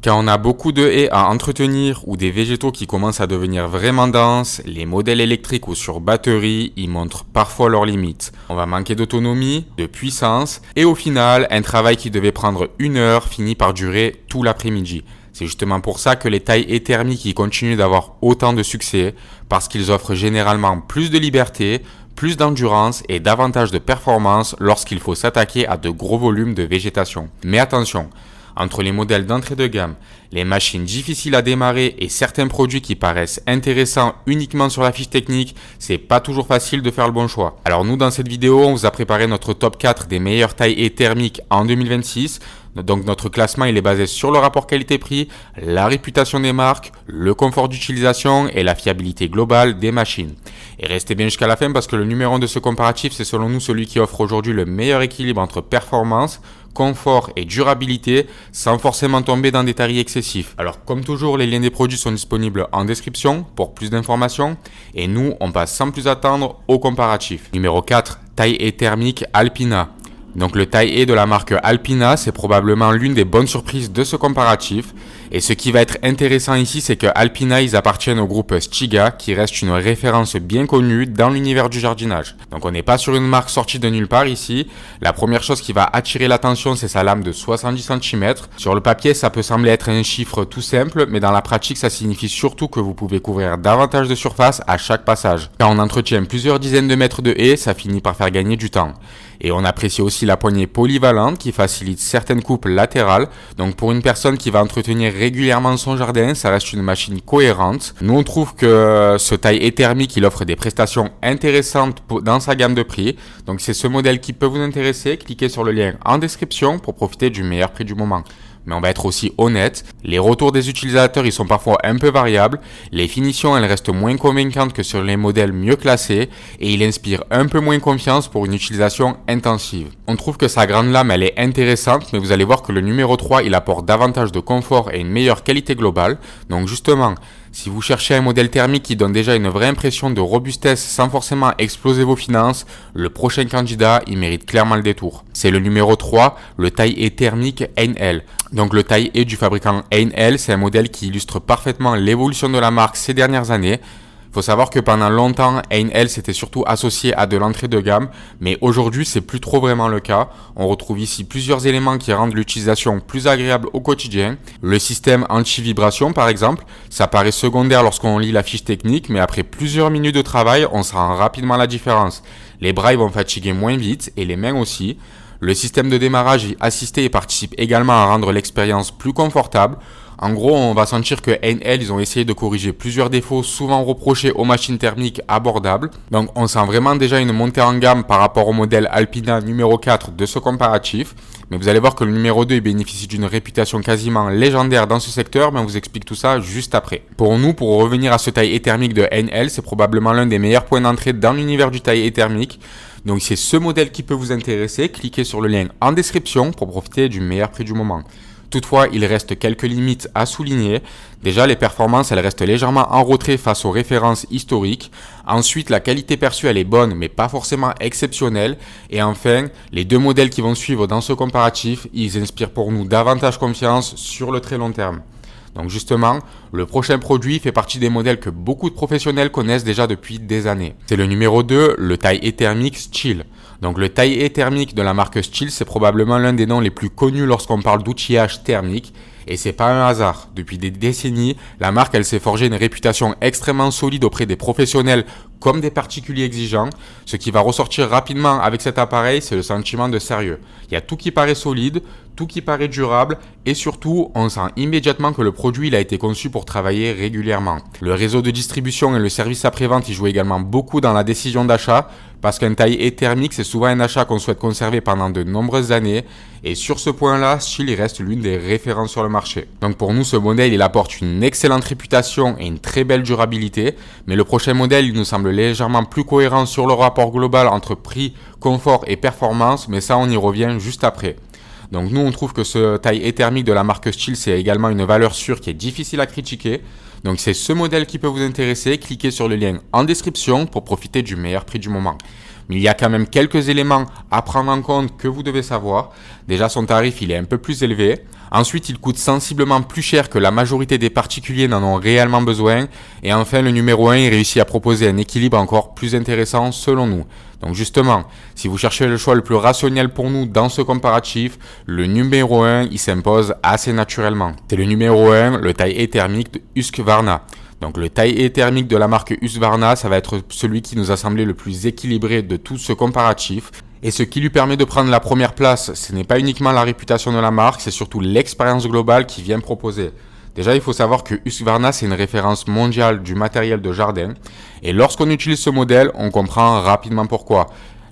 Quand on a beaucoup de haies à entretenir ou des végétaux qui commencent à devenir vraiment denses, les modèles électriques ou sur batterie, ils montrent parfois leurs limites. On va manquer d'autonomie, de puissance, et au final, un travail qui devait prendre 1 heure finit par durer tout l'après-midi. C'est justement pour ça que les tailles haies thermiques ils continuent d'avoir autant de succès, parce qu'ils offrent généralement plus de liberté, plus d'endurance et davantage de performance lorsqu'il faut s'attaquer à de gros volumes de végétation. Mais attention, entre les modèles d'entrée de gamme, les machines difficiles à démarrer et certains produits qui paraissent intéressants uniquement sur la fiche technique, c'est pas toujours facile de faire le bon choix. Alors nous, dans cette vidéo, on vous a préparé notre top 4 des meilleures tailles haies thermiques en 2026. Donc notre classement il est basé sur le rapport qualité-prix, la réputation des marques, le confort d'utilisation et la fiabilité globale des machines. Et restez bien jusqu'à la fin parce que le numéro 1 de ce comparatif, c'est selon nous celui qui offre aujourd'hui le meilleur équilibre entre performance, confort et durabilité sans forcément tomber dans des tarifs excessifs. Alors comme toujours, les liens des produits sont disponibles en description pour plus d'informations et nous on passe sans plus attendre au comparatif. Numéro 4, taille haies thermique Alpina. Donc le taille haies de la marque Alpina, c'est probablement l'une des bonnes surprises de ce comparatif. Et ce qui va être intéressant ici, c'est que Alpina, ils appartiennent au groupe Stiga, qui reste une référence bien connue dans l'univers du jardinage. Donc on n'est pas sur une marque sortie de nulle part ici. La première chose qui va attirer l'attention, c'est sa lame de 70 cm. Sur le papier, ça peut sembler être un chiffre tout simple, mais dans la pratique, ça signifie surtout que vous pouvez couvrir davantage de surface à chaque passage. Quand on entretient plusieurs dizaines de mètres de haies, ça finit par faire gagner du temps. Et on apprécie aussi la poignée polyvalente qui facilite certaines coupes latérales. Donc pour une personne qui va entretenir régulièrement son jardin, ça reste une machine cohérente. Nous on trouve que ce taille haies thermique, il offre des prestations intéressantes dans sa gamme de prix. Donc c'est ce modèle qui peut vous intéresser. Cliquez sur le lien en description pour profiter du meilleur prix du moment. Mais on va être aussi honnête, les retours des utilisateurs ils sont parfois un peu variables, les finitions elles restent moins convaincantes que sur les modèles mieux classés et il inspire un peu moins confiance pour une utilisation intensive. On trouve que sa grande lame elle est intéressante, mais vous allez voir que le numéro 3 il apporte davantage de confort et une meilleure qualité globale. Donc justement, si vous cherchez un modèle thermique qui donne déjà une vraie impression de robustesse sans forcément exploser vos finances, le prochain candidat, il mérite clairement le détour. C'est le numéro 3, le taille haies thermique Einhell. Donc le taille haies du fabricant Einhell, c'est un modèle qui illustre parfaitement l'évolution de la marque ces dernières années. Il faut savoir que pendant longtemps, Einhell s'était surtout associé à de l'entrée de gamme, mais aujourd'hui c'est plus trop vraiment le cas. On retrouve ici plusieurs éléments qui rendent l'utilisation plus agréable au quotidien. Le système anti-vibration par exemple, ça paraît secondaire lorsqu'on lit la fiche technique, mais après plusieurs minutes de travail, on se rend rapidement la différence. Les bras ils vont fatiguer moins vite et les mains aussi. Le système de démarrage assisté participe également à rendre l'expérience plus confortable. En gros, on va sentir que Einhell, ils ont essayé de corriger plusieurs défauts souvent reprochés aux machines thermiques abordables. Donc on sent vraiment déjà une montée en gamme par rapport au modèle Alpina numéro 4 de ce comparatif. Mais vous allez voir que le numéro 2 il bénéficie d'une réputation quasiment légendaire dans ce secteur, mais on vous explique tout ça juste après. Pour nous, pour revenir à ce taille haies thermique de Einhell, c'est probablement l'un des meilleurs points d'entrée dans l'univers du taille haies thermique. Donc c'est ce modèle qui peut vous intéresser, cliquez sur le lien en description pour profiter du meilleur prix du moment. Toutefois, il reste quelques limites à souligner. Déjà, les performances, elles restent légèrement en retrait face aux références historiques. Ensuite, la qualité perçue, elle est bonne, mais pas forcément exceptionnelle. Et enfin, les deux modèles qui vont suivre dans ce comparatif, ils inspirent pour nous davantage confiance sur le très long terme. Donc justement, le prochain produit fait partie des modèles que beaucoup de professionnels connaissent déjà depuis des années. C'est le numéro 2, le taille haies thermique Stihl. Donc le taille haies thermique de la marque Stihl, c'est probablement l'un des noms les plus connus lorsqu'on parle d'outillage thermique. Et c'est pas un hasard. Depuis des décennies, la marque elle s'est forgée une réputation extrêmement solide auprès des professionnels comme des particuliers exigeants. Ce qui va ressortir rapidement avec cet appareil, c'est le sentiment de sérieux. Il y a tout qui paraît solide, tout qui paraît durable et surtout, on sent immédiatement que le produit il a été conçu pour travailler régulièrement. Le réseau de distribution et le service après-vente y jouent également beaucoup dans la décision d'achat parce qu'un taille haies thermique, c'est souvent un achat qu'on souhaite conserver pendant de nombreuses années et sur ce point-là, Stihl il reste l'une des références sur le marché. Donc pour nous, ce modèle il apporte une excellente réputation et une très belle durabilité, mais le prochain modèle il nous semble légèrement plus cohérent sur le rapport global entre prix, confort et performance, mais ça on y revient juste après. Donc nous on trouve que ce taille haies thermique de la marque Stihl c'est également une valeur sûre qui est difficile à critiquer. Donc c'est ce modèle qui peut vous intéresser, cliquez sur le lien en description pour profiter du meilleur prix du moment. mais il y a quand même quelques éléments à prendre en compte que vous devez savoir. Déjà, son tarif, il est un peu plus élevé. Ensuite, il coûte sensiblement plus cher que la majorité des particuliers n'en ont réellement besoin. Et enfin, le numéro 1, il réussit à proposer un équilibre encore plus intéressant selon nous. Donc justement, si vous cherchez le choix le plus rationnel pour nous dans ce comparatif, le numéro 1, il s'impose assez naturellement. C'est le numéro 1, le taille-haie thermique de Husqvarna. Donc le taille-haie thermique de la marque Husqvarna, ça va être celui qui nous a semblé le plus équilibré de tout ce comparatif. Et ce qui lui permet de prendre la première place, ce n'est pas uniquement la réputation de la marque, c'est surtout l'expérience globale qu'il vient proposer. Déjà, il faut savoir que Husqvarna, c'est une référence mondiale du matériel de jardin. Et lorsqu'on utilise ce modèle, on comprend rapidement pourquoi.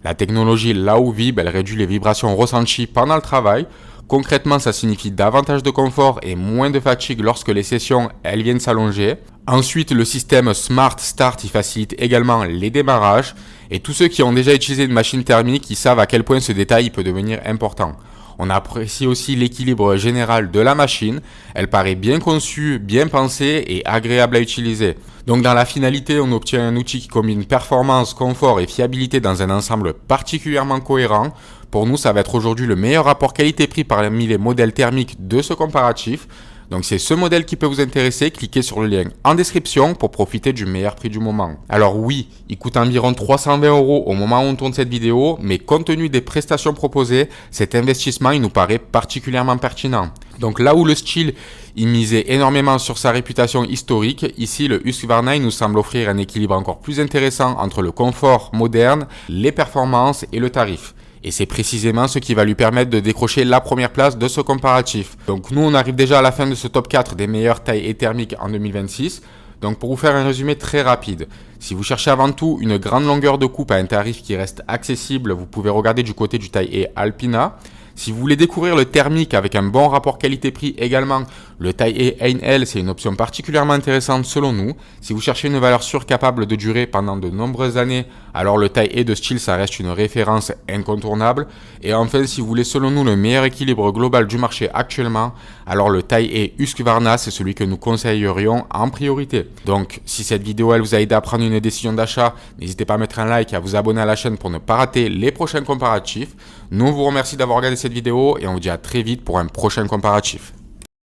La technologie Laow Vib, elle réduit les vibrations ressenties pendant le travail. Concrètement, ça signifie davantage de confort et moins de fatigue lorsque les sessions, elles viennent s'allonger. Ensuite, le système Smart Start, il facilite également les démarrages. Et tous ceux qui ont déjà utilisé une machine thermique, ils savent à quel point ce détail peut devenir important. On apprécie aussi l'équilibre général de la machine. Elle paraît bien conçue, bien pensée et agréable à utiliser. Donc dans la finalité, on obtient un outil qui combine performance, confort et fiabilité dans un ensemble particulièrement cohérent. Pour nous, ça va être aujourd'hui le meilleur rapport qualité-prix parmi les modèles thermiques de ce comparatif. Donc c'est ce modèle qui peut vous intéresser, cliquez sur le lien en description pour profiter du meilleur prix du moment. Alors oui, il coûte environ 320 € au moment où on tourne cette vidéo, mais compte tenu des prestations proposées, cet investissement il nous paraît particulièrement pertinent. Donc là où le style il misait énormément sur sa réputation historique, ici le Husqvarna il nous semble offrir un équilibre encore plus intéressant entre le confort moderne, les performances et le tarif. Et c'est précisément ce qui va lui permettre de décrocher la première place de ce comparatif. Donc nous, on arrive déjà à la fin de ce top 4 des meilleures taille-haie thermiques en 2026. Donc pour vous faire un résumé très rapide, si vous cherchez avant tout une grande longueur de coupe à un tarif qui reste accessible, vous pouvez regarder du côté du taille-haie Alpina. Si vous voulez découvrir le thermique avec un bon rapport qualité-prix également, le taille-haie Einhell, c'est une option particulièrement intéressante selon nous. Si vous cherchez une valeur sûre capable de durer pendant de nombreuses années, alors le taille-haie de style, ça reste une référence incontournable. Et enfin, si vous voulez selon nous le meilleur équilibre global du marché actuellement, alors le taille-haie Husqvarna, c'est celui que nous conseillerions en priorité. Donc, si cette vidéo elle vous a aidé à prendre une décision d'achat, n'hésitez pas à mettre un like et à vous abonner à la chaîne pour ne pas rater les prochains comparatifs. Nous, on vous remercie d'avoir regardé cette vidéo et on vous dit à très vite pour un prochain comparatif.